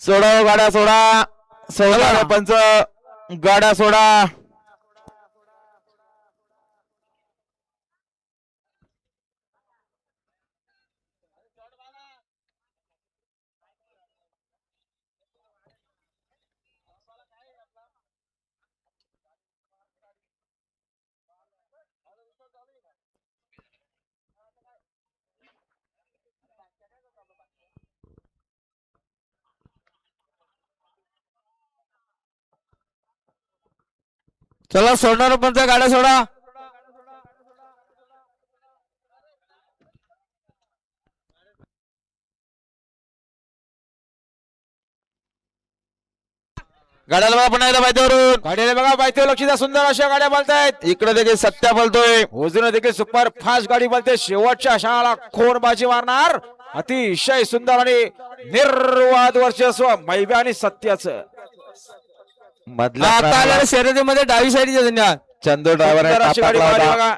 सोडा हो गाड्या सोडा. सोडा रे पंच. गाड्या सोडा. चला सोडणार पंच गाड्या सोडा. गाड्याला बघा पुन्हा एकदा बायतेवरून. गाडीला बघा बायते लक्ष द्या. सुंदर अशा गाड्या बोलतायत. इकडे देखील सत्या बोलतोय. उजून देखील सुपर फास्ट गाडी बोलते. शेवटच्या क्षणाला कोण बाजी मारणार. अतिशय सुंदर आणि निर्वाद वर्चस्व मैबे आणि सत्याचं. मधल्या आता क्रमाला आलेल्या शर्यतीमध्ये डावी साईडच्या धन्या चंदू ड्रायव्हर सुंदर अशी गाडी पळाली होता. बघा.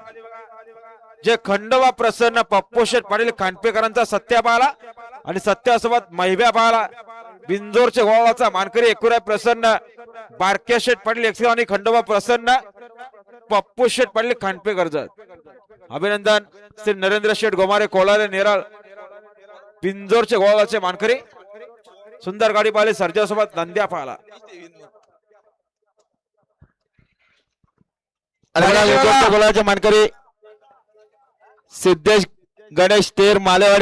जे खंडोबा प्रसन्न पप्पू शेठ पाटील खांडपेकरांचा सत्या पाहला आणि सत्यासोबत मैब्या पाहला. बिंजोरच्या गोवाचा मानकरी एकुराय प्रसन्न बारक्या शेठ पाटील एक्सेल आणि खंडोबा प्रसन्न पप्पू शेठ पाटील खांडपेकर. अभिनंदन श्री नरेंद्र शेठ गोमारे कोलारे नेरळ बिंजोरचे गोवाचे मानकरी. सुंदर गाडी पाहिली. सर्जासोबत नंद्या पाहला. गोलाचे मानकरी सिद्धेश गणेश तेर मालेवाडी.